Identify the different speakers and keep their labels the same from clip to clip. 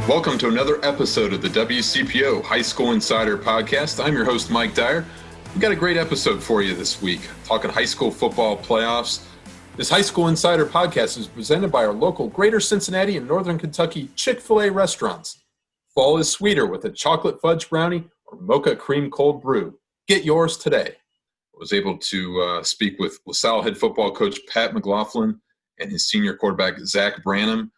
Speaker 1: Welcome to another episode of the WCPO High School Insider Podcast. I'm your host, Mike Dyer. We've got a great episode for you this week, talking high school football playoffs. This High School Insider Podcast is presented by our local Greater Cincinnati and Northern Kentucky Chick-fil-A restaurants. Fall is sweeter with a chocolate fudge brownie or mocha cream cold brew. Get yours today. I was able to speak with Salle head football coach Pat McLaughlin and his senior quarterback Zach Branham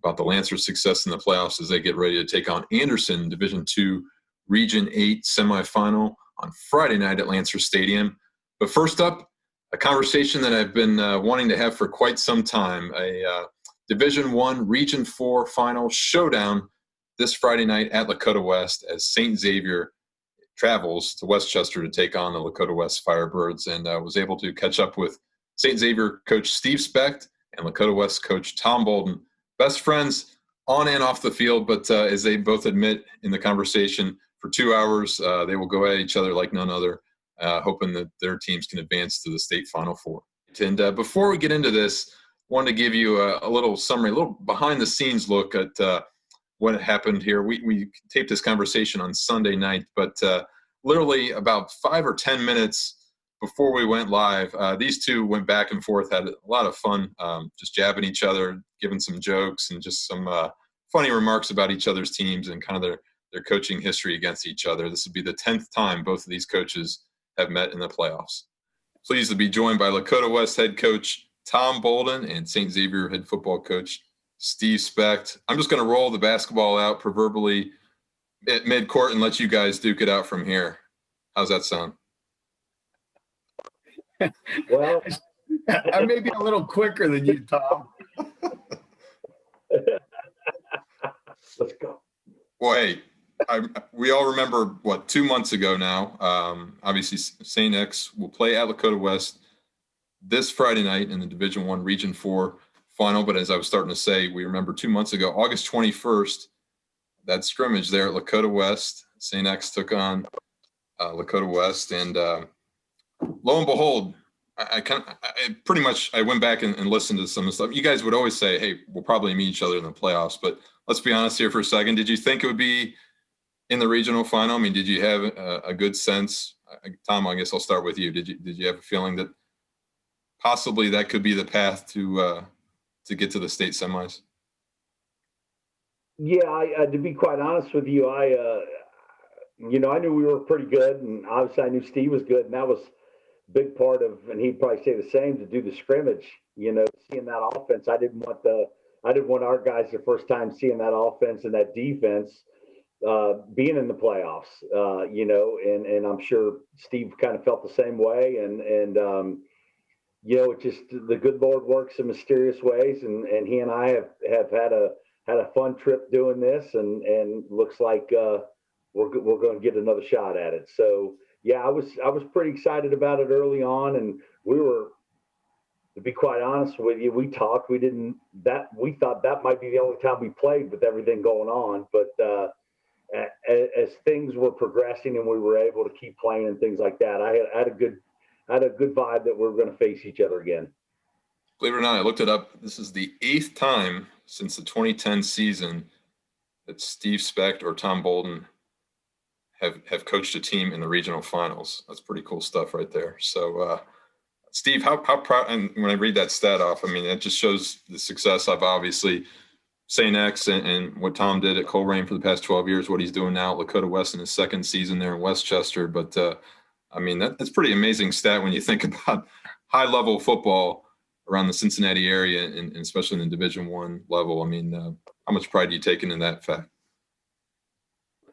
Speaker 1: about the Lancers' success in the playoffs as they get ready to take on Anderson in Division II Region 8 semifinal on Friday night at Lancer Stadium. But first up, a conversation that I've been wanting to have for quite some time, a Division I Region 4 final showdown this Friday night at Lakota West as St. Xavier travels to Westchester to take on the Lakota West Firebirds, and was able to catch up with St. Xavier coach Steve Specht and Lakota West coach Tom Bolden. Best friends on and off the field, but as they both admit in the conversation, for 2 hours, they will go at each other like none other, hoping that their teams can advance to the state Final Four. And before we get into this, I wanted to give you a little summary, a little behind-the-scenes look at what happened here. We taped this conversation on Sunday night, but literally about 5 or 10 minutes before we went live, these two went back and forth, had a lot of fun, just jabbing each other, giving some jokes and just some funny remarks about each other's teams and kind of their coaching history against each other. This would be the 10th time both of these coaches have met in the playoffs. Pleased to be joined by Lakota West head coach Tom Bolden and St. Xavier head football coach Steve Specht. I'm just going to roll the basketball out proverbially at midcourt and let you guys duke it out from here. How's that sound?
Speaker 2: Well, I may be a little quicker than you, Tom.
Speaker 3: Let's go.
Speaker 1: Well, hey, we all remember, 2 months ago now, obviously St. X will play at Lakota West this Friday night in the Division I Region 4 final. But as I was starting to say, we remember 2 months ago, August 21st, that scrimmage there at Lakota West, St. X took on Lakota West, and lo and behold, I went back and listened to some of the stuff. You guys would always say, hey, we'll probably meet each other in the playoffs, but let's be honest here for a second. Did you think it would be in the regional final? I mean, did you have a good sense? Tom, I guess I'll start with you. Did you have a feeling that possibly that could be the path to get to the state semis?
Speaker 3: Yeah, to be quite honest with you, I knew we were pretty good, and obviously I knew Steve was good, and that was a big part of, and he'd probably say the same, to do the scrimmage. Seeing that offense, I didn't want our guys the first time seeing that offense and that defense being in the playoffs. And I'm sure Steve kind of felt the same way, and it just, the good Lord works in mysterious ways, and he and I have had a fun trip doing this, and looks like we're going to get another shot at it. So yeah, I was pretty excited about it early on, and we were, to be quite honest with you, we thought that might be the only time we played with everything going on, but as things were progressing and we were able to keep playing and things like that, I had a good vibe that we're going to face each other again.
Speaker 1: Believe it or not, I looked it up. This is the 8th time since the 2010 season that Steve Specht or Tom Bolden have coached a team in the regional finals. That's pretty cool stuff right there. So, Steve, how proud, and when I read that stat off, I mean, it just shows the success of obviously St. X and what Tom did at Coleraine for the past 12 years, what he's doing now at Lakota West in his second season there in Westchester. But, I mean, that's pretty amazing stat when you think about high-level football around the Cincinnati area, and especially in the Division I level. I mean, how much pride do you take in that fact?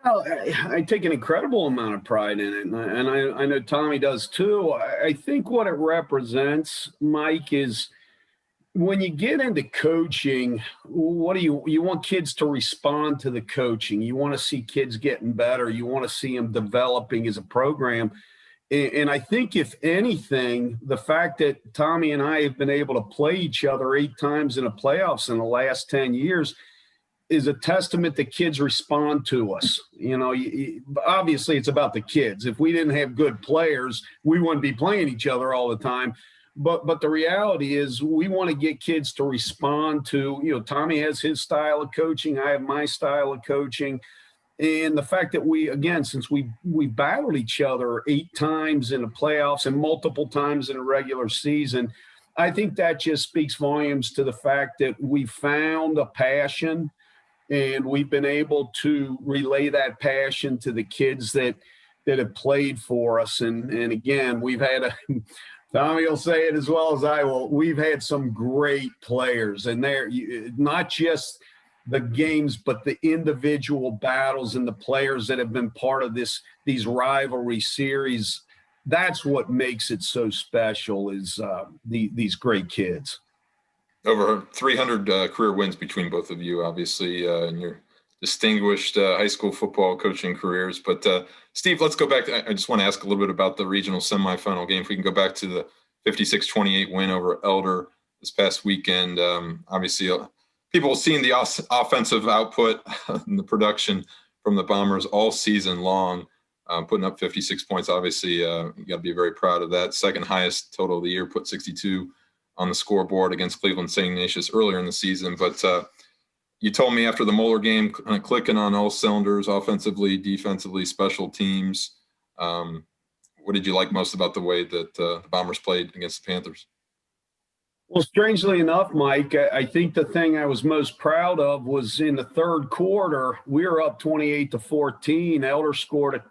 Speaker 2: Well, I take an incredible amount of pride in it, and I know Tommy does too. I think what it represents, Mike, is when you get into coaching, what do you want kids to respond to the coaching? You want to see kids getting better. You want to see them developing as a program. And I think, if anything, the fact that Tommy and I have been able to play each other 8 times in the playoffs in the last 10 years is a testament that kids respond to us. Obviously it's about the kids. If we didn't have good players, we wouldn't be playing each other all the time. But the reality is we want to get kids to respond to, Tommy has his style of coaching. I have my style of coaching. And the fact that since we battled each other 8 times in the playoffs and multiple times in a regular season, I think that just speaks volumes to the fact that we found a passion and we've been able to relay that passion to the kids that have played for us. And again, we've had Tommy will say it as well as I will. We've had some great players, and they're not just the games, but the individual battles and the players that have been part of these rivalry series. That's what makes it so special is these great kids.
Speaker 1: Over 300 career wins between both of you, obviously, in your distinguished high school football coaching careers. But Steve, let's go back. I just want to ask a little bit about the regional semifinal game. If we can go back to the 56-28 win over Elder this past weekend. Obviously, people seeing the offensive output and the production from the Bombers all season long, putting up 56 points. Obviously, you got to be very proud of that. Second highest total of the year, put 62 on the scoreboard against Cleveland St. Ignatius earlier in the season. But you told me after the Moeller game, kind of clicking on all cylinders, offensively, defensively, special teams. What did you like most about the way that the Bombers played against the Panthers?
Speaker 2: Well, strangely enough, Mike, I think the thing I was most proud of was in the third quarter, we were up 28-14. Elder scored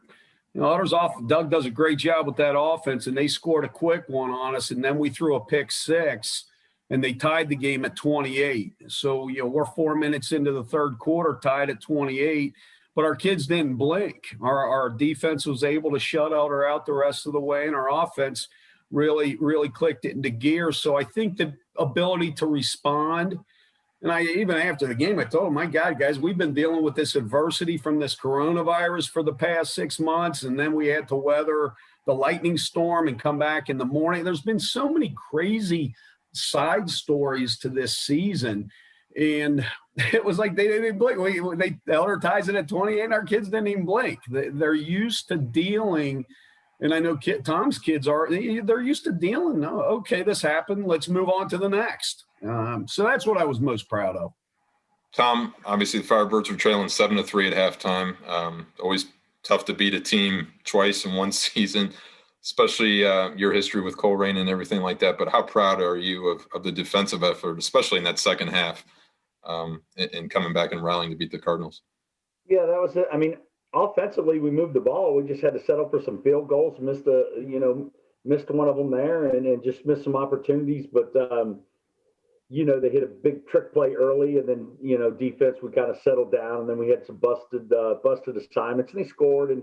Speaker 2: Elder's off. Doug does a great job with that offense, and they scored a quick one on us, and then we threw a pick six, and they tied the game at 28. So, we're 4 minutes into the third quarter, tied at 28, but our kids didn't blink. Our defense was able to shut Elder out the rest of the way, and our offense really, really clicked it into gear. So I think the ability to respond, and I even after the game, I told them, my God, guys, we've been dealing with this adversity from this coronavirus for the past 6 months, and then we had to weather the lightning storm and come back in the morning. There's been so many crazy side stories to this season, and it was like they didn't blink. Elder ties it at 28, and our kids didn't even blink. They're used to dealing. And I know Tom's kids they're used to dealing. Oh, okay, this happened. Let's move on to the next. So that's what I was most proud of.
Speaker 1: Tom, obviously the Firebirds were trailing 7-3 at halftime. Always tough to beat a team twice in one season, especially your history with Coleraine and everything like that. But how proud are you of the defensive effort, especially in that second half, and coming back and rallying to beat the Cardinals?
Speaker 3: Yeah, that was it. I mean, offensively, we moved the ball. We just had to settle for some field goals. Missed one of them there, and just missed some opportunities. But they hit a big trick play early, and then defense we kind of settled down, and then we had some busted assignments, and they scored. And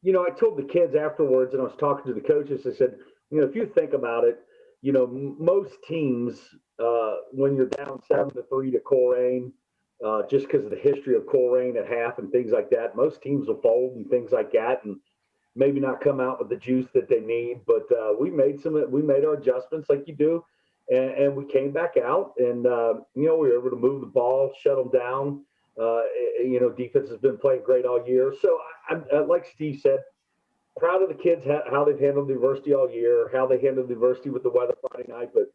Speaker 3: I told the kids afterwards, and I was talking to the coaches. I said, if you think about it, most teams when you're down 7-3 to Coleraine. Just because of the history of Coleraine at half and things like that. Most teams will fold and things like that and maybe not come out with the juice that they need. But we made our adjustments like you do, and we came back out and, we were able to move the ball, shut them down. Defense has been playing great all year. So, I like Steve said, proud of the kids, how they've handled the adversity all year, how they handled the adversity with the weather Friday night. But,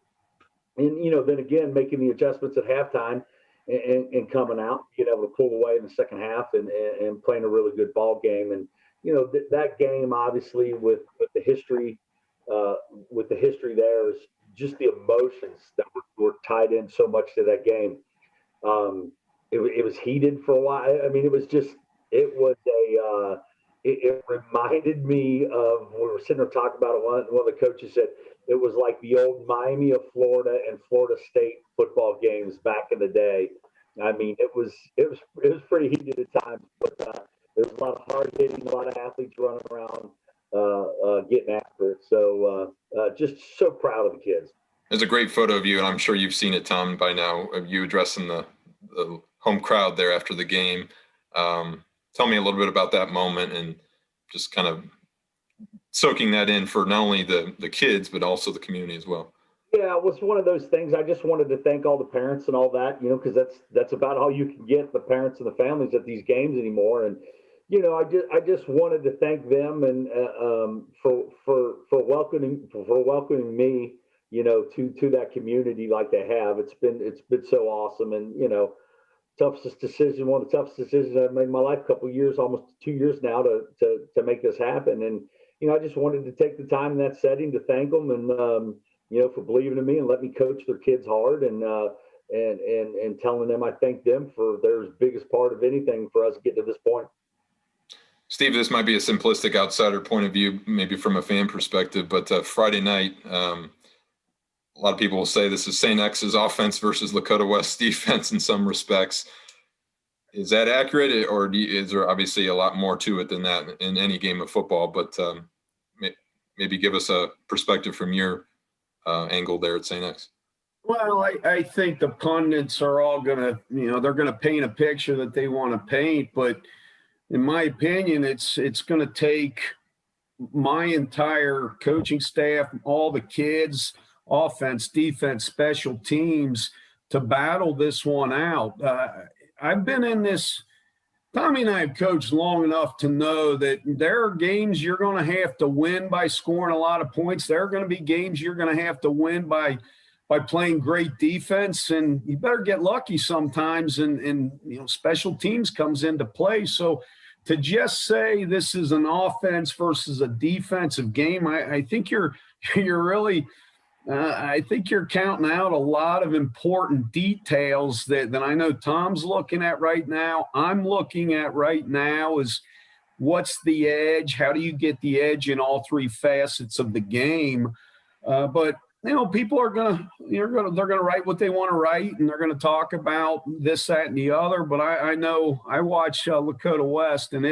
Speaker 3: then again, making the adjustments at halftime, and coming out, being able to pull away in the second half and playing a really good ball game. And, that game, obviously, with the history there is just the emotions that were tied in so much to that game. It was heated for a while. I mean, it reminded me of, we were sitting there talking about it, one of the coaches said, it was like the old Miami of Florida and Florida State football games back in the day. I mean, it was pretty heated at times, but there was a lot of hard hitting, a lot of athletes running around, getting after it. So just so proud of the kids.
Speaker 1: There's a great photo of you, and I'm sure you've seen it, Tom, by now, of you addressing the home crowd there after the game. Tell me a little bit about that moment and just kind of soaking that in for not only the kids, but also the community as well.
Speaker 3: Yeah, it was one of those things. I just wanted to thank all the parents and all that, because that's about all you can get, the parents and the families at these games anymore. And, I just wanted to thank them and for welcoming me to that community like they have. It's been so awesome. And, toughest decision, one of the toughest decisions I've made in my life, a couple of years, almost 2 years now to make this happen. And, I just wanted to take the time in that setting to thank them and, for believing in me and let me coach their kids hard and telling them I thank them for their biggest part of anything for us getting to this point.
Speaker 1: Steve, this might be a simplistic outsider point of view, maybe from a fan perspective, but Friday night, a lot of people will say this is St. X's offense versus Lakota West defense in some respects. Is that accurate, or is there obviously a lot more to it than that in any game of football? But maybe give us a perspective from your angle there at St. X.
Speaker 2: Well, I think the pundits are all going to, they're going to paint a picture that they want to paint. But in my opinion, it's going to take my entire coaching staff, all the kids, offense, defense, special teams, to battle this one out. I've been in this. Tommy and I have coached long enough to know that there are games you're going to have to win by scoring a lot of points. There are going to be games you're going to have to win by playing great defense, and you better get lucky sometimes. And special teams comes into play. So to just say this is an offense versus a defensive game, I think you're really. I think you're counting out a lot of important details that I know Tom's looking at right now. I'm looking at right now is what's the edge? How do you get the edge in all three facets of the game? But people are they're gonna write what they want to write, and they're gonna talk about this, that, and the other. But I know I watch Lakota West, and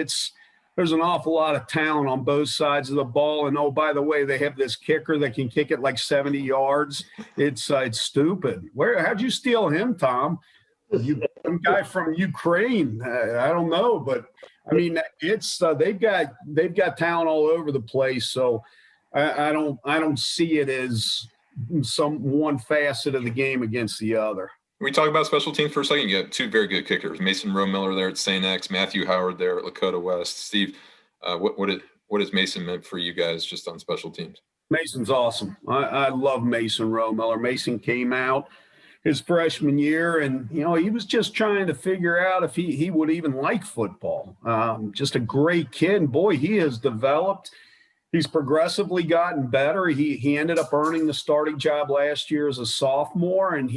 Speaker 2: there's an awful lot of talent on both sides of the ball. And, oh, by the way, they have this kicker that can kick it like 70 yards. It's stupid. How'd you steal him, Tom? Some guy from Ukraine. I don't know, but I mean, it's they've got talent all over the place. So I don't see it as some one facet of the game against the other.
Speaker 1: Can we talk about special teams for a second? You got two very good kickers, Mason Romiller there at St. X, Matthew Howard there at Lakota West. Steve, what has Mason meant for you guys just on special teams?
Speaker 2: Mason's awesome. I love Mason Romiller. Mason came out his freshman year, and he was just trying to figure out if he would even like football. Just a great kid, and boy, he has developed. He's progressively gotten better. He ended up earning the starting job last year as a sophomore, and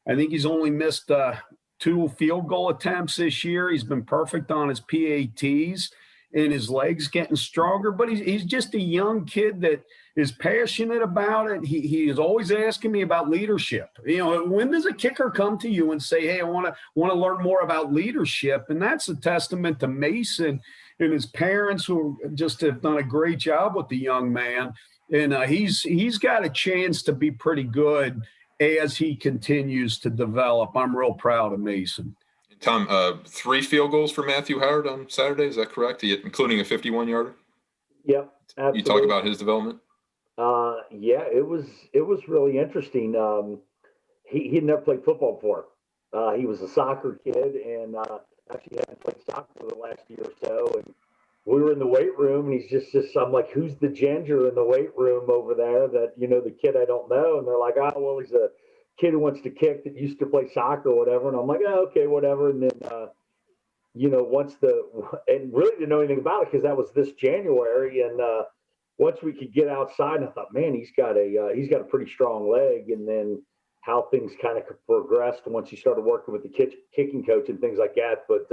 Speaker 2: I think he's only missed 2 field goal attempts this year. He's been perfect on his PATs, and his legs getting stronger. But he's just a young kid that is passionate about it. He is always asking me about leadership. When does a kicker come to you and say, "Hey, I want to learn more about leadership"? And that's a testament to Mason and his parents, who just have done a great job with the young man. And he's got a chance to be pretty good as he continues to develop. I'm real proud of Mason.
Speaker 1: Tom, 3 field goals for Matthew Howard on Saturday. Is that correct? Including a 51-yarder?
Speaker 3: Yep. Absolutely.
Speaker 1: You talk about his development?
Speaker 3: Yeah, it was really interesting. He'd never played football before. He was a soccer kid, and actually hadn't played soccer for the last year or so. And we were in the weight room, and he's just I'm like, "Who's the ginger in the weight room over there?" That the kid I don't know. And they're like, "Oh, well, he's a kid who wants to kick that used to play soccer or whatever." And I'm like, "Oh, okay, whatever." And then and really didn't know anything about it because that was this January. And once we could get outside, I thought, man, he's got a pretty strong leg. And then how things kind of progressed once he started working with the kicking coach and things like that. But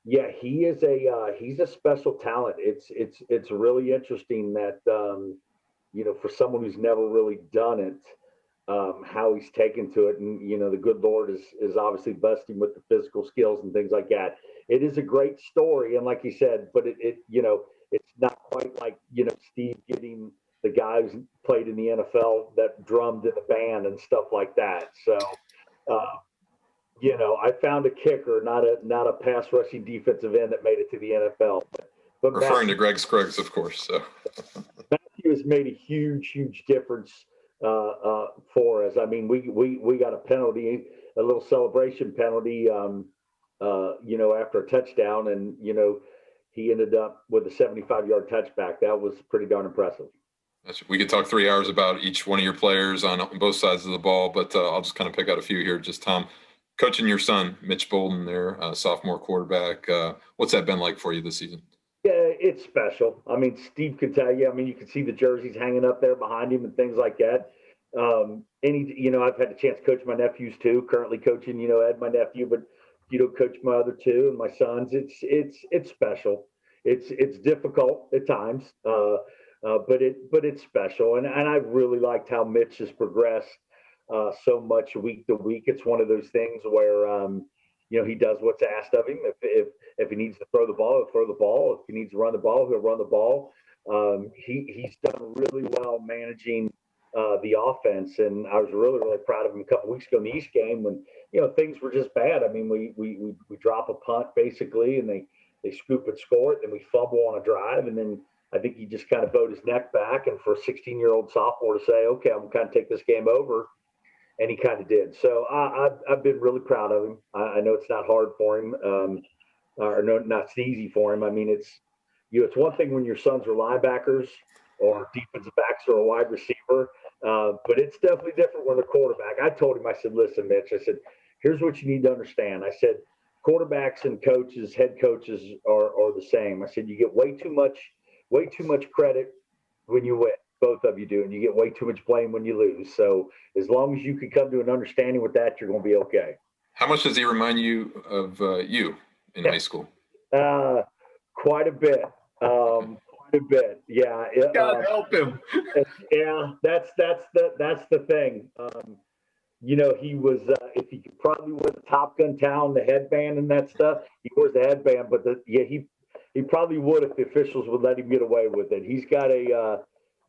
Speaker 3: yeah, he's a special talent. It's really interesting that for someone who's never really done it, how he's taken to it. And the good Lord is obviously blessed him with the physical skills and things like that. It is a great story, and like he said, but it's not quite like Steve getting the guy who's played in the NFL that drummed in the band and stuff like that. So I found a kicker, not a pass rushing defensive end that made it to the NFL. But
Speaker 1: referring to Greg Scruggs, of course. So
Speaker 3: Matthew has made a huge difference for us. I mean, we got a penalty, a little celebration penalty, after a touchdown, and he ended up with a 75-yard touchback. That was pretty darn impressive.
Speaker 1: We could talk 3 hours about each one of your players on both sides of the ball, but I'll just kind of pick out a few here. Just Tom, coaching your son, Mitch Bolden, there, sophomore quarterback. What's that been like for you this season?
Speaker 3: Yeah, it's special. I mean, Steve can tell you. I mean, you can see the jerseys hanging up there behind him and things like that. I've had the chance to coach my nephews too. Currently coaching, Ed, my nephew, but coach my other two and my sons. It's special. It's difficult at times, but it's special. And I really liked how Mitch has progressed so much week to week. It's one of those things where he does what's asked of him. If he needs to throw the ball, he'll throw the ball. If he needs to run the ball, he'll run the ball. He's done really well managing the offense, and I was really proud of him a couple weeks ago in the East game when things were just bad. I mean, we drop a punt basically, and they scoop and score it, and we fumble on a drive, and then I think he just kind of bowed his neck back, and for a 16-year-old sophomore to say, okay, I'm going to kind of take this game over, and he kind of did. So I've been really proud of him. I know it's not hard for him, or no, not easy for him. I mean, it's one thing when your sons are linebackers or defensive backs or a wide receiver, but it's definitely different when they're quarterback. I told him, I said, listen, Mitch, I said, here's what you need to understand. I said, quarterbacks and coaches, head coaches are the same. I said, you get way too much credit when you win. Both of you do, and you get way too much blame when you lose. So as long as you can come to an understanding with that, you're going to be okay.
Speaker 1: How much does he remind you of you in high school?
Speaker 3: Quite a bit. Quite a bit. Yeah.
Speaker 2: Gotta help him.
Speaker 3: Yeah, that's the thing. He was. If he could probably wear the Top Gun towel, the headband, and that stuff, he wears the headband. But he probably would if the officials would let him get away with it. He's got a.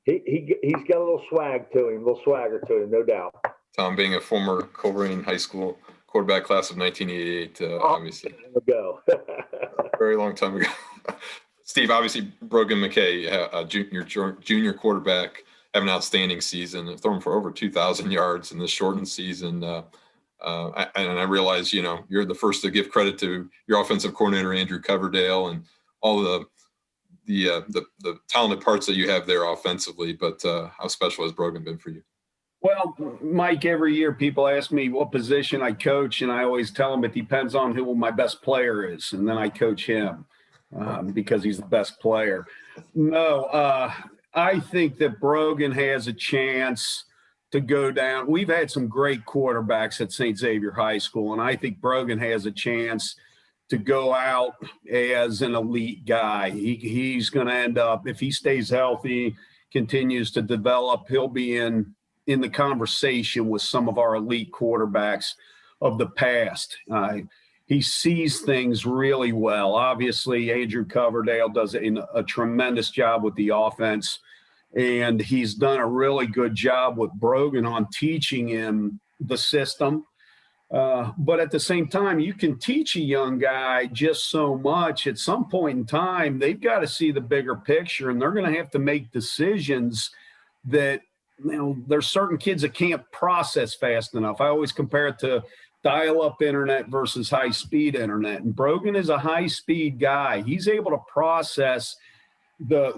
Speaker 3: He's got a little swag to him, a little swagger to him, no doubt.
Speaker 1: Tom, being a former Coleraine High School quarterback class of 1988, obviously.
Speaker 3: Ago.
Speaker 1: Very long time ago. Steve, obviously, Brogan McKay, junior quarterback, have an outstanding season, throwing for over 2,000 yards in this shortened season. And I realize, you're the first to give credit to your offensive coordinator, Andrew Coverdale, and all the talented parts that you have there offensively, but how special has Brogan been for you?
Speaker 2: Well, Mike, every year people ask me what position I coach, and I always tell them it depends on who my best player is, and then I coach him because he's the best player. No, I think that Brogan has a chance to go down. We've had some great quarterbacks at St. Xavier High School, and I think Brogan has a chance to go out as an elite guy. He's going to end up, if he stays healthy, continues to develop, he'll be in the conversation with some of our elite quarterbacks of the past. He sees things really well. Obviously, Andrew Coverdale does a tremendous job with the offense, and he's done a really good job with Brogan on teaching him the system. But at the same time, you can teach a young guy just so much. At some point in time, they've got to see the bigger picture, and they're going to have to make decisions that, there's certain kids that can't process fast enough. I always compare it to dial-up internet versus high-speed internet. And Brogan is a high-speed guy. He's able to process if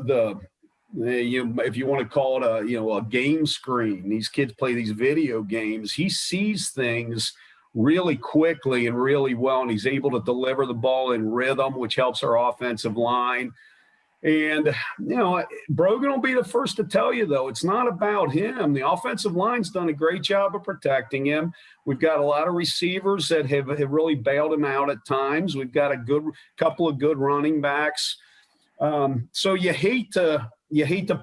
Speaker 2: you want to call it a game screen. These kids play these video games. He sees things really quickly and really well, and he's able to deliver the ball in rhythm, which helps our offensive line. And, Brogan will be the first to tell you, though, it's not about him. The offensive line's done a great job of protecting him. We've got a lot of receivers that have really bailed him out at times. We've got a couple of good running backs. So you hate to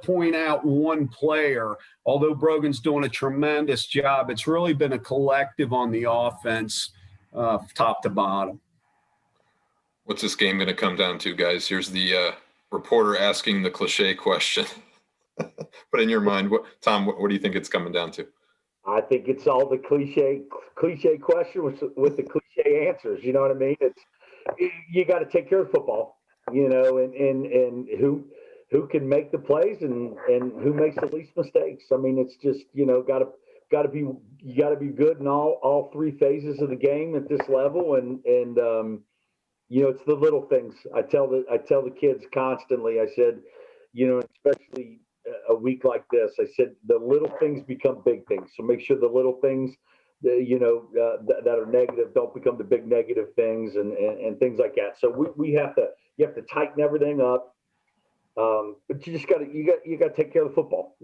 Speaker 2: point out one player, although Brogan's doing a tremendous job. It's really been a collective on the offense, top to bottom.
Speaker 1: What's this game going to come down to, guys? Here's the reporter asking the cliche question. But in your mind, Tom, what do you think it's coming down to?
Speaker 3: I think it's all the cliche question with the cliche answers. You know what I mean? You got to take care of football, and who can make the plays and who makes the least mistakes. I mean, it's just, got to be good in all three phases of the game at this level. And it's the little things. I tell the kids constantly, I said, especially a week like this. I said the little things become big things. So make sure the little things that are negative don't become the big negative things and things like that. So you have to tighten everything up. But you got to take care of the football.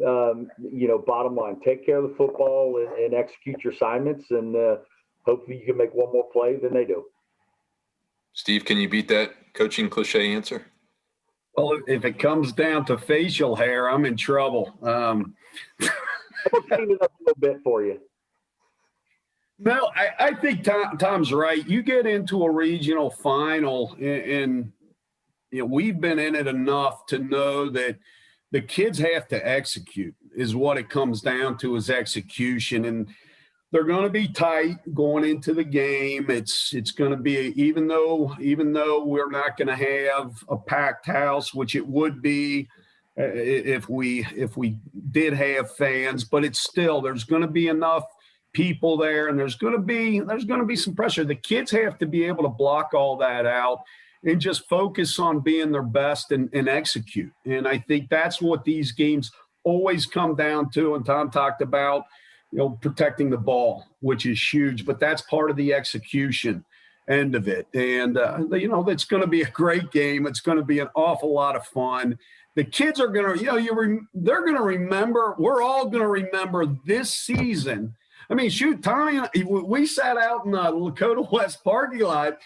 Speaker 3: Bottom line, take care of the football and execute your assignments, and hopefully you can make one more play than they do.
Speaker 1: Steve, can you beat that coaching cliche answer?
Speaker 2: Well, if it comes down to facial hair, I'm in trouble.
Speaker 3: I'll clean it up a little bit for you.
Speaker 2: No, I think Tom's right. You get into a regional final, and we've been in it enough to know that the kids have to execute is what it comes down to, is execution. And they're going to be tight going into the game. It's going to be, even though we're not going to have a packed house, which it would be if we did have fans, but it's still, there's going to be enough people there, and there's going to be some pressure. The kids have to be able to block all that out and just focus on being their best and execute. And I think that's what these games always come down to. And Tom talked about, protecting the ball, which is huge, but that's part of the execution end of it. And, it's going to be a great game. It's going to be an awful lot of fun. The kids are going to, they're going to remember, we're all going to remember this season. I mean, shoot, Tommy, we sat out in the Lakota West parking lot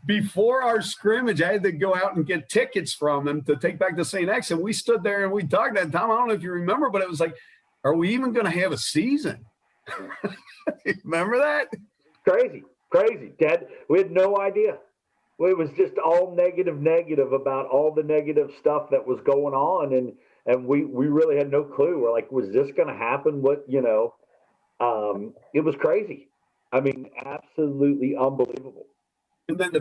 Speaker 2: before our scrimmage. I had to go out and get tickets from them to take back to St. X, and we stood there and we talked. And Tom, I don't know if you remember, but it was like, are we even going to have a season? Remember that?
Speaker 3: Crazy. Dad, we had no idea. It was just all negative about all the negative stuff that was going on, and we really had no clue. We're like, was this going to happen? It was crazy. I mean, absolutely unbelievable.
Speaker 2: And then the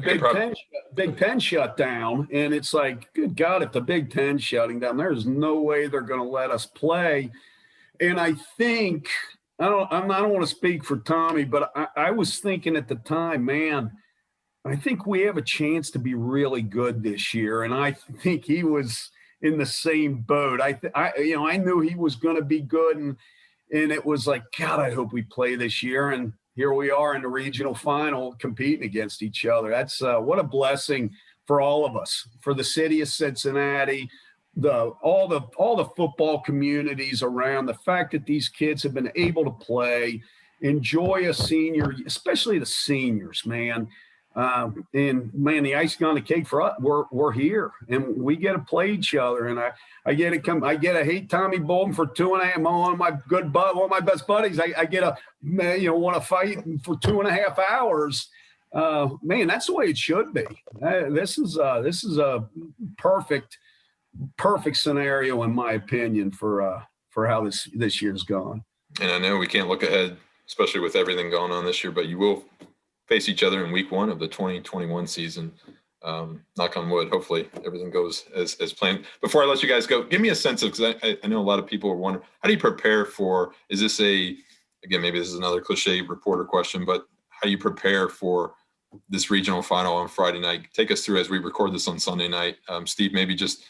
Speaker 2: Big Ten shut down, and it's like, good God, if the Big Ten's shutting down, there's no way they're going to let us play. And I think, I don't want to speak for Tommy, but I was thinking at the time, man, I think we have a chance to be really good this year. And I think he was in the same boat. I knew he was going to be good, and it was like, God, I hope we play this year. And here we are in the regional final competing against each other. That's what a blessing for all of us, for the city of Cincinnati, all the football communities around. The fact that these kids have been able to play, enjoy a senior, especially the seniors, man. And man, the icing on the cake for us, we're here and we get to play each other. And I get to hate Tommy Bolden for 2.5. One of my best buddies. I get to want to fight for 2.5 hours. Man, that's the way it should be. This is a perfect scenario, in my opinion, for how this year's gone.
Speaker 1: And I know we can't look ahead, especially with everything going on this year, but you will face each other in week 1 of the 2021 season. Knock on wood. Hopefully everything goes as planned. Before I let you guys go, give me a sense of, because I know a lot of people are wondering, how do you prepare for, is this again, maybe this is another cliche reporter question, but how do you prepare for this regional final on Friday night? Take us through as we record this on Sunday night. Steve, maybe just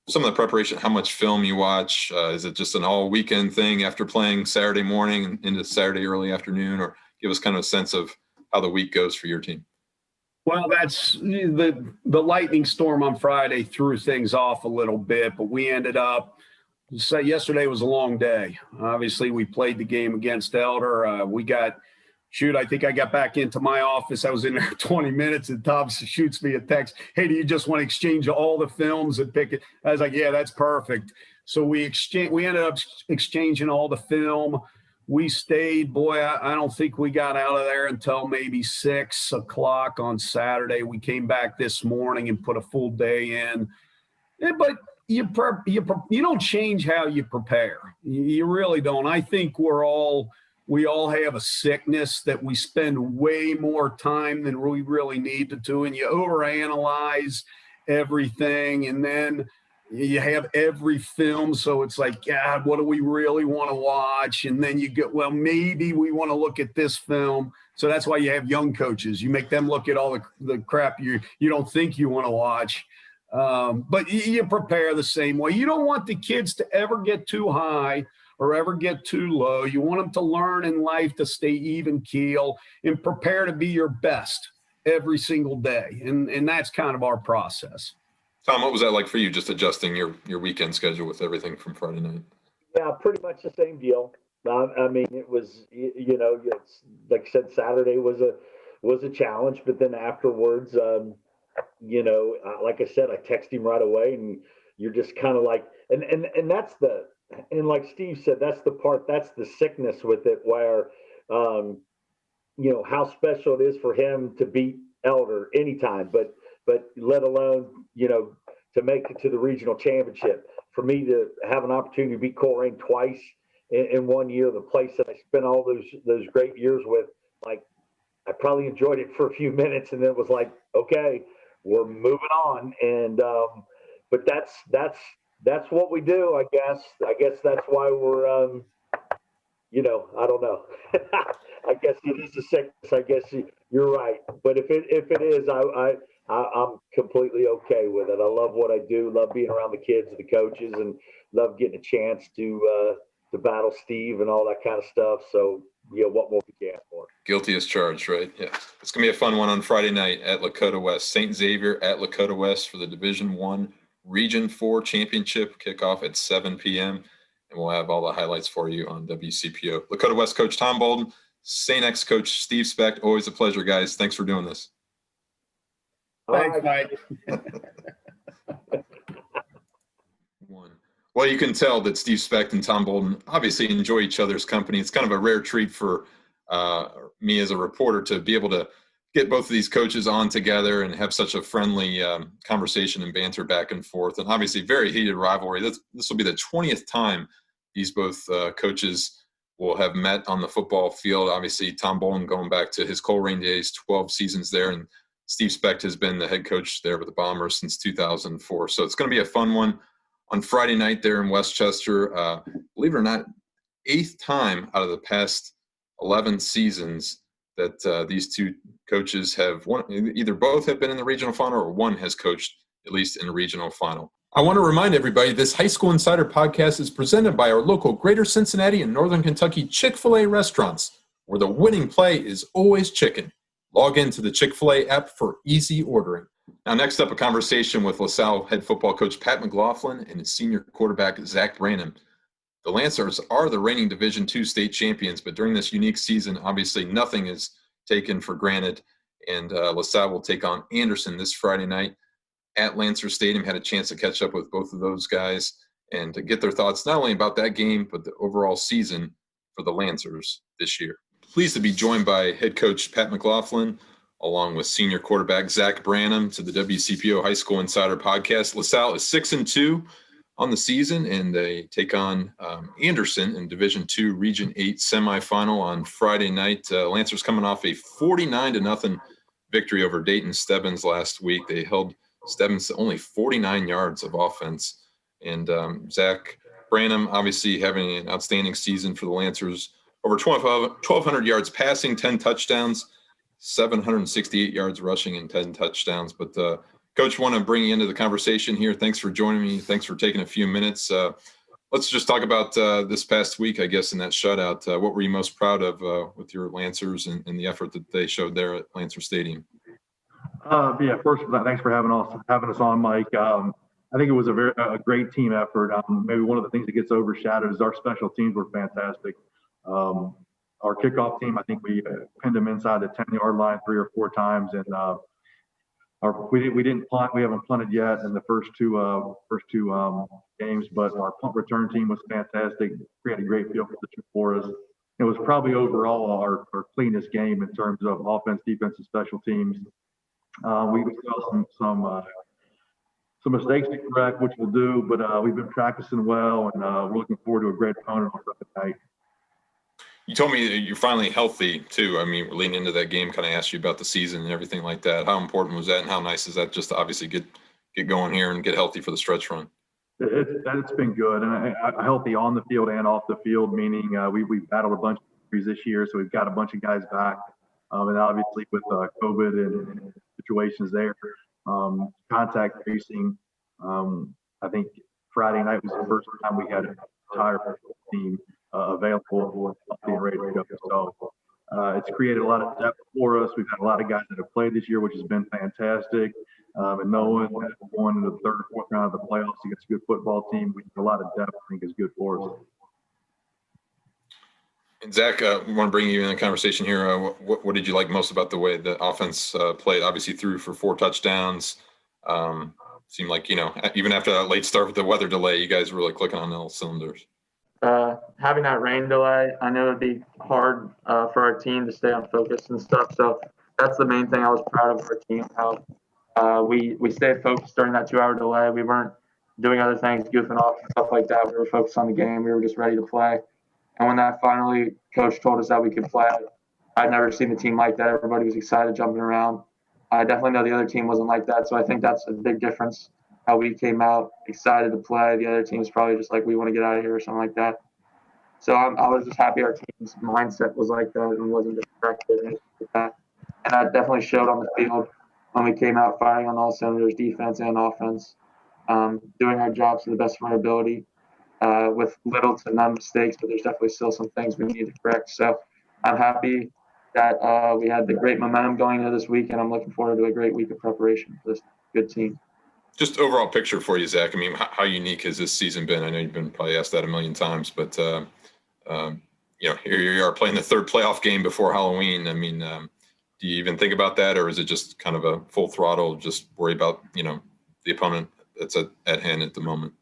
Speaker 1: some of the preparation, how much film you watch. Is it just an all weekend thing after playing Saturday morning and into Saturday early afternoon, or give us kind of a sense of how the week goes for your team?
Speaker 2: Well, that's the lightning storm on Friday threw things off a little bit, but we ended up, yesterday was a long day. Obviously, we played the game against Elder. I think I got back into my office. I was in there 20 minutes, and Tom shoots me a text. Hey, do you just want to exchange all the films and pick it? I was like, yeah, that's perfect. So we ended up exchanging all the film. We stayed, I don't think we got out of there until maybe 6 o'clock on Saturday. We came back this morning and put a full day in. But you don't change how you prepare. You really don't. I think we all have a sickness that we spend way more time than we really need to, and you overanalyze everything, and then you have every film, so it's like, God, what do we really want to watch? And then you get, well, maybe we want to look at this film. So that's why you have young coaches. You make them look at all the crap you don't think you want to watch. But you prepare the same way. You don't want the kids to ever get too high or ever get too low. You want them to learn in life to stay even keel and prepare to be your best every single day. And that's kind of our process.
Speaker 1: Tom, what was that like for you, just adjusting your weekend schedule with everything from Friday night?
Speaker 3: Yeah, pretty much the same deal. I mean, it was, it's, like I said, Saturday was a challenge, but then afterwards, like I said, I text him right away, and you're just kind of like, and that's and like Steve said, that's the sickness with it, where, how special it is for him to beat Elder anytime, but let alone, to make it to the regional championship. For me to have an opportunity to beat Coleraine twice in 1 year, the place that I spent all those great years with, like, I probably enjoyed it for a few minutes, and then it was like, okay, we're moving on. And but that's what we do, I guess. I guess that's why we're I don't know. I guess it is a sickness. I guess you're right. But if it is, I'm completely okay with it. I love what I do. Love being around the kids, the coaches, and love getting a chance to battle Steve and all that kind of stuff. So what more could you ask for?
Speaker 1: Guilty as charged, right? Yeah. It's going to be a fun one on Friday night at Lakota West. St. Xavier at Lakota West for the Division I Region 4 Championship kickoff at 7 p.m. And we'll have all the highlights for you on WCPO. Lakota West coach Tom Bolden, St. X coach Steve Specht. Always a pleasure, guys. Thanks for doing this.
Speaker 2: Thanks, Mike.
Speaker 1: Well, you can tell that Steve Specht and Tom Bolden obviously enjoy each other's company. It's kind of a rare treat for me as a reporter to be able to get both of these coaches on together and have such a friendly conversation and banter back and forth. And obviously very heated rivalry. This will be the 20th time these both coaches will have met on the football field. Obviously, Tom Bolden going back to his Coleraine days, 12 seasons there, and Steve Specht has been the head coach there with the Bombers since 2004. So it's going to be a fun one on Friday night there in Westchester. Believe it or not, 8th time out of the past 11 seasons that these two coaches have won. Either both have been in the regional final or one has coached at least in a regional final. I want to remind everybody this High School Insider podcast is presented by our local Greater Cincinnati and Northern Kentucky Chick-fil-A restaurants, where the winning play is always chicken. Log into the Chick-fil-A app for easy ordering. Now, next up, a conversation with LaSalle head football coach Pat McLaughlin and his senior quarterback Zach Branham. The Lancers are the reigning Division II state champions, but during this unique season, obviously nothing is taken for granted. And LaSalle will take on Anderson this Friday night at Lancer Stadium. Had a chance to catch up with both of those guys and to get their thoughts not only about that game, but the overall season for the Lancers this year. Pleased to be joined by head coach Pat McLaughlin, along with senior quarterback Zach Branham, to the WCPO High School Insider podcast. LaSalle is 6-2 on the season, and they take on Anderson in Division II Region 8 semifinal on Friday night. Lancers coming off a 49-0 victory over Dayton Stebbins last week. They held Stebbins to only 49 yards of offense. And Zach Branham obviously having an outstanding season for the Lancers. Over 1,200 yards passing, 10 touchdowns, 768 yards rushing, and 10 touchdowns. But Coach, want to bring you into the conversation here. Thanks for joining me. Thanks for taking a few minutes. Let's just talk about this past week, I guess, in that shutout. What were you most proud of with your Lancers and the effort that they showed there at Lancer Stadium?
Speaker 4: First, thanks for having us on, Mike. I think it was a great team effort. Maybe one of the things that gets overshadowed is our special teams were fantastic. Our kickoff team, I think we pinned them inside the 10-yard line 3 or 4 times, and we didn't punt. We haven't punted yet in the first two games, but our punt return team was fantastic. Created great field position for us. It was probably overall our cleanest game in terms of offense, defense, and special teams. We saw some mistakes to correct, which we'll do, but we've been practicing well, and we're looking forward to a great opponent on Friday night.
Speaker 1: You told me that you're finally healthy too. I mean, leading into that game, kind of asked you about the season and everything like that. How important was that, and how nice is that just to obviously get going here and get healthy for the stretch run?
Speaker 4: It's been good, and healthy on the field and off the field, meaning we've battled a bunch of injuries this year, so we've got a bunch of guys back. And obviously with COVID and situations there, contact tracing. I think Friday night was the first time we had an entire team available and ready to go. So it's created a lot of depth for us. We've had a lot of guys that have played this year, which has been fantastic. And knowing that going into the third or fourth round of the playoffs against a good football team, we have a lot of depth, I think, is good for us.
Speaker 1: And Zach, I want to bring you in the conversation here. What did you like most about the way the offense played? Obviously, threw for 4 touchdowns. Seemed like, even after that late start with the weather delay, you guys were really clicking on all cylinders.
Speaker 5: Having that rain delay, I know it'd be hard for our team to stay on focus and stuff. So that's the main thing I was proud of our team, how we stayed focused during that 2-hour delay. We weren't doing other things, goofing off and stuff like that. We were focused on the game. We were just ready to play. And when that finally, coach told us that we could play, I'd never seen a team like that. Everybody was excited, jumping around. I definitely know the other team wasn't like that. So I think that's a big difference, how we came out excited to play. The other team's probably just like, we want to get out of here or something like that. So I was just happy our team's mindset was like that and wasn't distracted and like that. And that definitely showed on the field when we came out firing on all cylinders, defense and offense, doing our jobs to the best of our ability. With little to none mistakes, but there's definitely still some things we need to correct. So I'm happy that we had the great momentum going into this week, and I'm looking forward to a great week of preparation for this good team.
Speaker 1: Just overall picture for you, Zach. I mean, how unique has this season been? I know you've been probably asked that a million times, but here you are playing the third playoff game before Halloween. I mean, do you even think about that, or is it just kind of a full throttle, just worry about, the opponent that's at hand at the moment?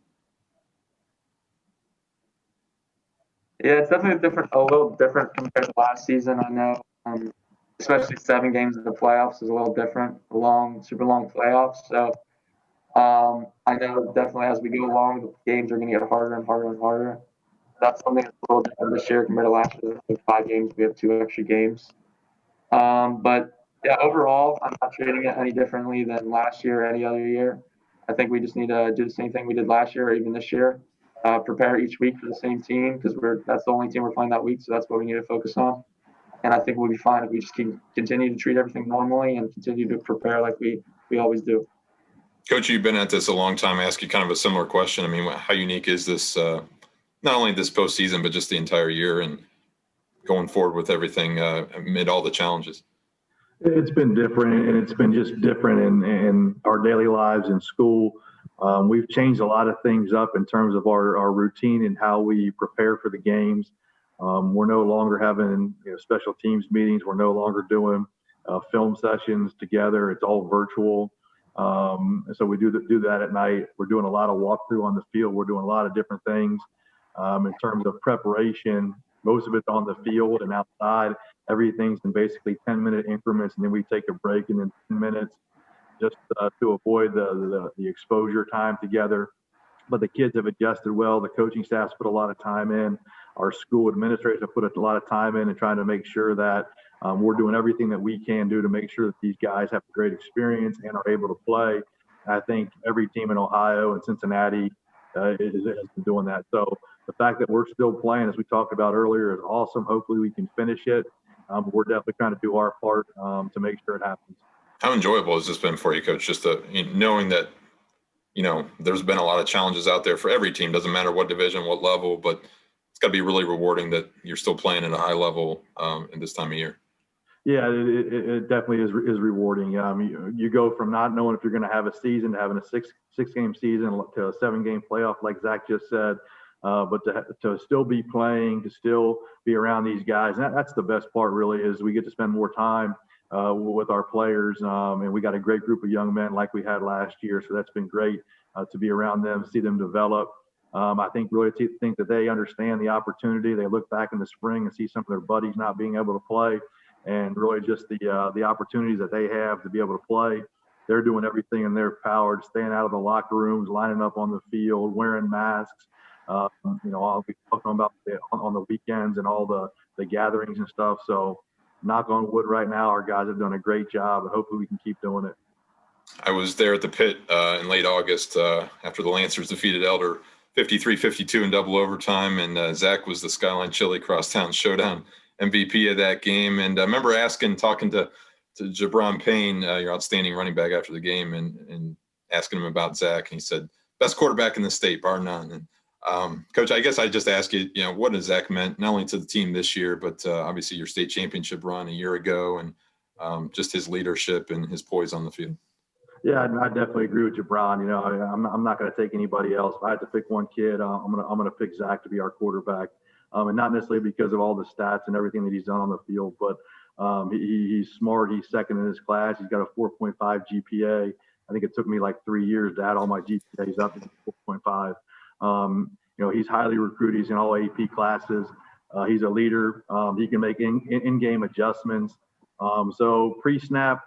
Speaker 5: Yeah, it's definitely a little different compared to last season. I know, especially 7 games in the playoffs is a little different, super long playoffs. So I know definitely as we go along, the games are going to get harder and harder and harder. That's something that's a little different this year compared to last year. I think 5 games, we have 2 extra games. But yeah, overall, I'm not treating it any differently than last year or any other year. I think we just need to do the same thing we did last year or even this year. Prepare each week for the same team because that's the only team we're playing that week, so that's what we need to focus on. And I think we'll be fine if we just continue to treat everything normally and continue to prepare like we always do.
Speaker 1: Coach, you've been at this a long time. I ask you kind of a similar question. I mean, how unique is this, not only this postseason, but just the entire year and going forward with everything amid all the challenges?
Speaker 4: It's been different, and it's been just different in our daily lives in school. We've changed a lot of things up in terms of our routine and how we prepare for the games. We're no longer having special teams meetings. We're no longer doing film sessions together. It's all virtual. So we do that at night. We're doing a lot of walkthrough on the field. We're doing a lot of different things in terms of preparation. Most of it's on the field and outside. Everything's in basically 10-minute increments, and then we take a break and then 10 minutes just to avoid the exposure time together. But the kids have adjusted well. The coaching staff's put a lot of time in. Our school administrators have put a lot of time in and trying to make sure that we're doing everything that we can do to make sure that these guys have a great experience and are able to play. And I think every team in Ohio and Cincinnati has been doing that. So the fact that we're still playing, as we talked about earlier, is awesome. Hopefully we can finish it. We're definitely trying to do our part to make sure it happens.
Speaker 1: How enjoyable has this been for you, Coach? Just knowing that, there's been a lot of challenges out there for every team. Doesn't matter what division, what level, but it's got to be really rewarding that you're still playing at a high level in this time of year.
Speaker 4: Yeah, it definitely is to you go from not knowing if you're going to have a season to having a six-game season to a 7-game playoff, like Zach just said. But to still be playing, to still be around these guys, that's the best part. Really, is we get to spend more time with our players, and we got a great group of young men like we had last year. So that's been great to be around them, see them develop. I think think that they understand the opportunity. They look back in the spring and see some of their buddies not being able to play, and really just the opportunities that they have to be able to play. They're doing everything in their power, staying out of the locker rooms, lining up on the field, wearing masks. I'll be talking about on the weekends and all the gatherings and stuff. So knock on wood right now, our guys have done a great job, and hopefully we can keep doing it.
Speaker 1: I was there at the pit in late August after the Lancers defeated Elder 53-52 in double overtime, and Zach was the Skyline Chili Crosstown Showdown MVP of that game. And I remember talking to Jabron Payne, your outstanding running back, after the game, and asking him about Zach, and he said, "Best quarterback in the state, bar none." And Coach, I guess I just ask you, what has Zach meant not only to the team this year, but obviously your state championship run a year ago, and just his leadership and his poise on the field.
Speaker 4: Yeah, I definitely agree with Jabron. I'm not going to take anybody else. If I had to pick one kid, I'm gonna pick Zach to be our quarterback, and not necessarily because of all the stats and everything that he's done on the field, but he's smart. He's second in his class. He's got a 4.5 GPA. I think it took me like 3 years to add all my GPAs up to 4.5. He's highly recruited. He's in all AP classes. He's a leader. He can make in-game adjustments. So pre-snap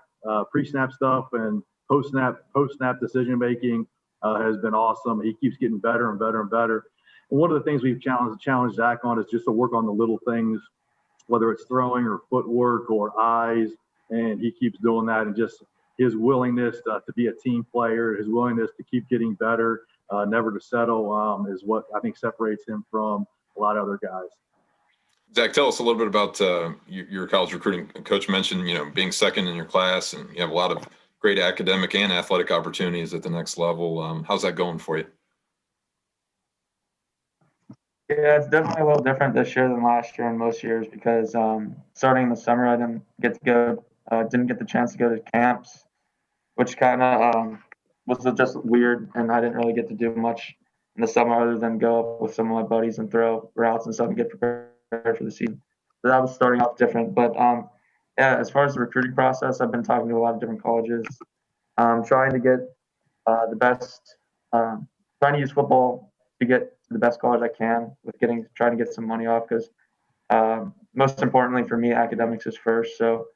Speaker 4: stuff and post-snap decision making has been awesome. He keeps getting better and better and better. And one of the things we've challenged Zach on is just to work on the little things, whether it's throwing or footwork or eyes, and he keeps doing that. And just his willingness to be a team player, his willingness to keep getting better, never to settle, is what I think separates him from a lot of other guys.
Speaker 1: Zach, tell us a little bit about your college recruiting. Coach mentioned, being second in your class, and you have a lot of great academic and athletic opportunities at the next level. How's that going for you?
Speaker 5: Yeah, it's definitely a little different this year than last year and most years because starting in the summer, I didn't get the chance to go to camps, which kind of was just weird, and I didn't really get to do much in the summer other than go up with some of my buddies and throw routes and stuff and get prepared for the season. So that was starting off different. But yeah, as far as the recruiting process, I've been talking to a lot of different colleges, trying to get the best, trying to use football to get to the best college I can with trying to get some money off because most importantly for me, academics is first. So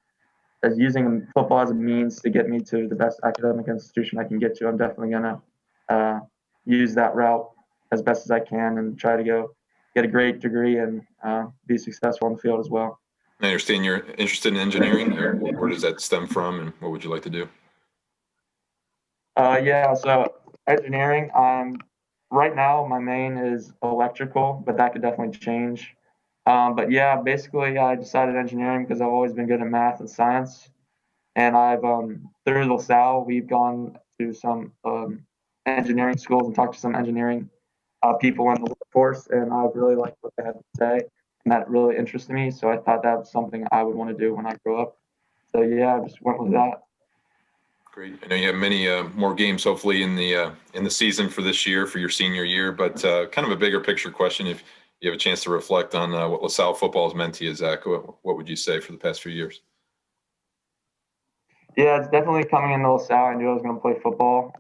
Speaker 5: as using football as a means to get me to the best academic institution I can get to, I'm definitely going to use that route as best as I can and try to go get a great degree and be successful on the field as well.
Speaker 1: I understand you're interested in engineering. Where does that stem from, and what would you like to do?
Speaker 5: Yeah, so engineering, right now my main is electrical, but that could definitely change. But yeah, basically I decided engineering because I've always been good at math and science. And I've, through Salle, we've gone to some engineering schools and talked to some engineering people in the workforce, and I really liked what they had to say, and that really interested me. So I thought that was something I would want to do when I grow up. So yeah, I just went with that.
Speaker 1: Great. I know you have many more games, hopefully, in the season for this year, for your senior year. But kind of a bigger picture question: if you have a chance to reflect on what LaSalle football has meant to you, Zach, what would you say for the past few years?
Speaker 5: Yeah, it's definitely coming into LaSalle. I knew I was going to play football.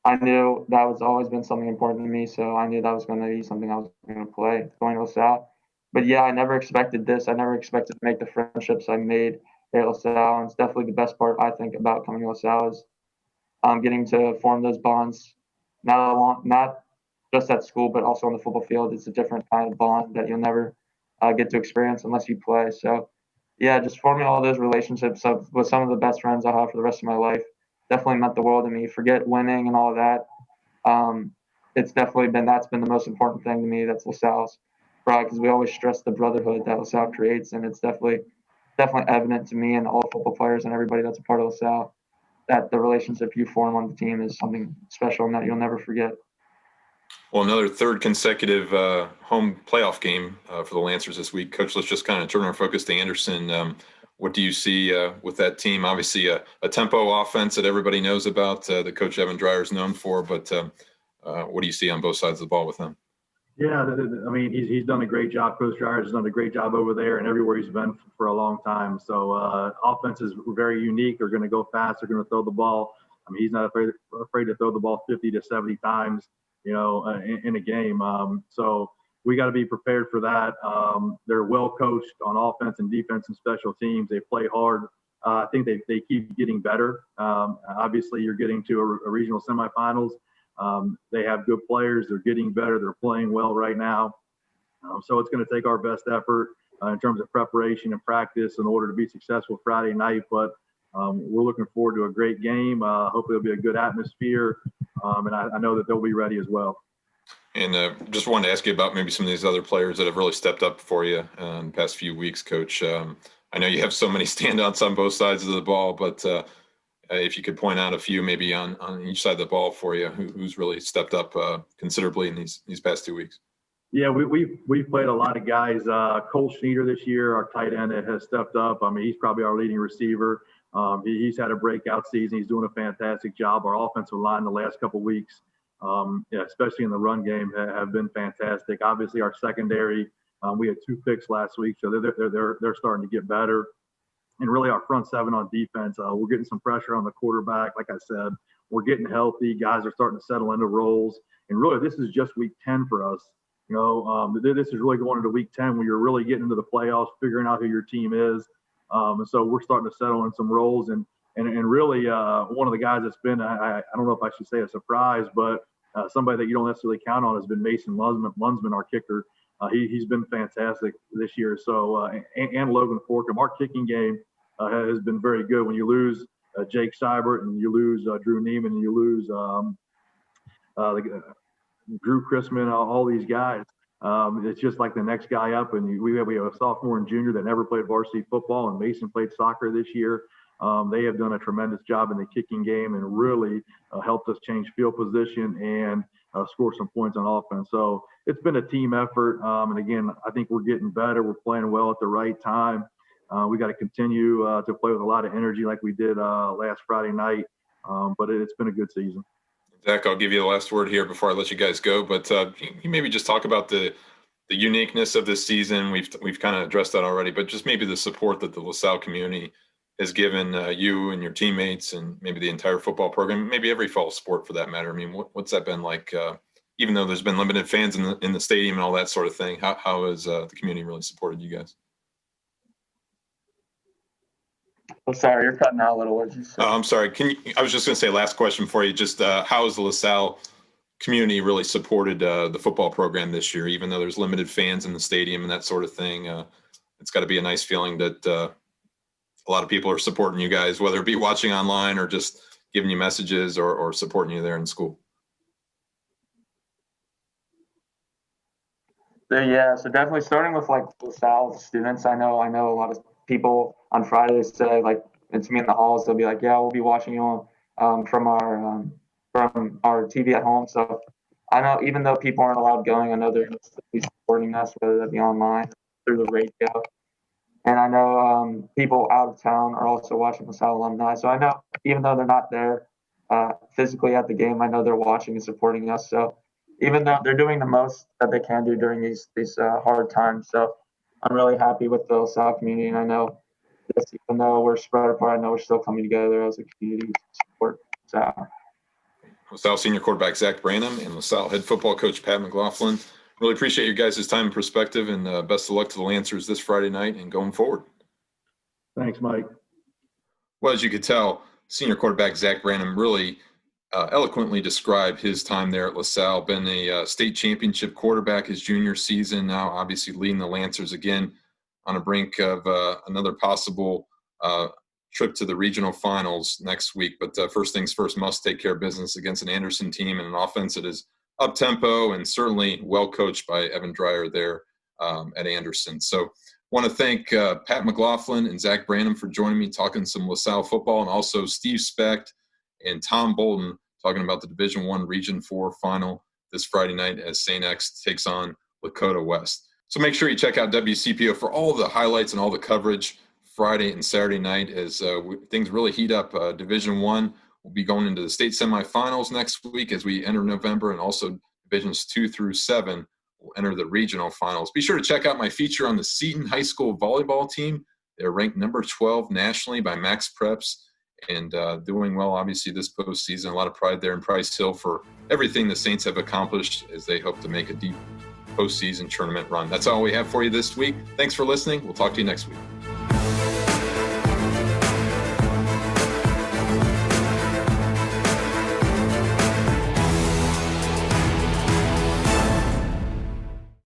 Speaker 5: I knew that was always been something important to me, so I knew that was going to be something I was going to play going to LaSalle. But yeah, I never expected this. I never expected to make the friendships I made here at LaSalle, and it's definitely the best part I think about coming to LaSalle is getting to form those bonds, not just at school, but also on the football field. It's a different kind of bond that you'll never get to experience unless you play. So yeah, just forming all those relationships with some of the best friends I'll have for the rest of my life definitely meant the world to me. Forget winning and all of that. It's definitely that's been the most important thing to me. That's LaSalle's pride because we always stress the brotherhood that LaSalle creates, and it's definitely evident to me and all football players and everybody that's a part of LaSalle that the relationship you form on the team is something special and that you'll never forget.
Speaker 1: Well, another third consecutive home playoff game for the Lancers this week. Coach, let's just kind of turn our focus to Anderson. What do you see with that team? Obviously, a tempo offense that everybody knows about, that Coach Evan Dreyer is known for. But what do you see on both sides of the ball with him?
Speaker 4: Yeah, I mean, he's done a great job. Coach Dreyer has done a great job over there and everywhere he's been for a long time. So offenses are very unique. They're going to go fast. They're going to throw the ball. I mean, he's not afraid to throw the ball 50 to 70 times, in a game. So we got to be prepared for that. They're well coached on offense and defense and special teams. They play hard. I think they keep getting better. Obviously, you're getting to a regional semifinals. They have good players. They're getting better. They're playing well right now. So it's going to take our best effort in terms of preparation and practice in order to be successful Friday night. But we're looking forward to a great game. Hopefully it'll be a good atmosphere. And I know that they'll be ready as well.
Speaker 1: And just wanted to ask you about maybe some of these other players that have really stepped up for you in the past few weeks, Coach. I know you have so many standouts on both sides of the ball, but if you could point out a few maybe on each side of the ball for you, who's really stepped up considerably in these past 2 weeks.
Speaker 4: Yeah, we've played a lot of guys. Cole Schneider this year, our tight end, has stepped up. I mean, he's probably our leading receiver. He's had a breakout season. He's doing a fantastic job. Our offensive line the last couple of weeks, especially in the run game, have been fantastic. Obviously, our secondary, we had 2 picks last week, so they're starting to get better. And really, our front seven on defense, we're getting some pressure on the quarterback. Like I said, we're getting healthy. Guys are starting to settle into roles. And really, this is just week 10 for us. This is really going into week 10 where you're really getting into the playoffs, figuring out who your team is. And so we're starting to settle in some roles. And really, one of the guys that's been, I don't know if I should say a surprise, but somebody that you don't necessarily count on has been Mason Lunsman, our kicker. He's been fantastic this year. So, and Logan Forkham. Our kicking game has been very good. When you lose Jake Seibert and you lose Drew Neiman and you lose Drew Chrisman, all these guys. It's just like the next guy up. And we have a sophomore and junior that never played varsity football, and Mason played soccer this year. They have done a tremendous job in the kicking game and really helped us change field position and score some points on offense. So it's been a team effort. And again, I think we're getting better. We're playing well at the right time. We got to continue to play with a lot of energy like we did last Friday night. But it's been a good season.
Speaker 1: Zach, I'll give you the last word here before I let you guys go. But you maybe just talk about the uniqueness of this season. We've kind of addressed that already, but just maybe the support that the LaSalle community has given you and your teammates and maybe the entire football program, maybe every fall sport for that matter. I mean, what's that been like? Even though there's been limited fans in the stadium and all that sort of thing, how has the community really supported you guys?
Speaker 5: I'm sorry, you're cutting out a little. What did you say?
Speaker 1: I'm sorry. I was just going to say, last question for you. Just how has the LaSalle community really supported the football program this year, even though there's limited fans in the stadium and that sort of thing? It's got to be a nice feeling that a lot of people are supporting you guys, whether it be watching online or just giving you messages or supporting you there in school.
Speaker 5: Yeah, so definitely starting with like LaSalle students. I know a lot of people on Fridays say, like, and to me in the halls, they'll be like, yeah, we'll be watching you from our TV at home. So I know even though people aren't allowed going, I know they're going to be supporting us, whether that be online, through the radio. And I know people out of town are also watching LaSalle alumni. So I know even though they're not there physically at the game, I know they're watching and supporting us. So even though they're doing the most that they can do during these hard times. So I'm really happy with the LaSalle community. And I know this, even though we're spread apart, I know we're still coming together as a community to support LaSalle.
Speaker 1: LaSalle senior quarterback Zach Branham and LaSalle head football coach Pat McLaughlin. Really appreciate your guys' time and perspective, and best of luck to the Lancers this Friday night and going forward.
Speaker 4: Thanks, Mike.
Speaker 1: Well, as you could tell, senior quarterback Zach Branham really eloquently described his time there at LaSalle. Been a state championship quarterback his junior season, now obviously leading the Lancers again on a brink of another possible trip to the regional finals next week. But first things first, must take care of business against an Anderson team and an offense that is up-tempo and certainly well coached by Evan Dreyer there at Anderson. So want to thank Pat McLaughlin and Zach Branham for joining me talking some LaSalle football, and also Steve Specht and Tom Bolden talking about the Division I Region 4 final this Friday night as St. X takes on Lakota West. So make sure you check out WCPO for all the highlights and all the coverage Friday and Saturday night as things really heat up. Division I will be going into the state semifinals next week as we enter November, and also Divisions 2 through 7 will enter the regional finals. Be sure to check out my feature on the Seton High School volleyball team. They're ranked number 12 nationally by Max Preps and doing well, obviously, this postseason. A lot of pride there in Price Hill for everything the Saints have accomplished as they hope to make a deep postseason tournament run. That's all we have for you this week. Thanks for listening. We'll talk to you next week.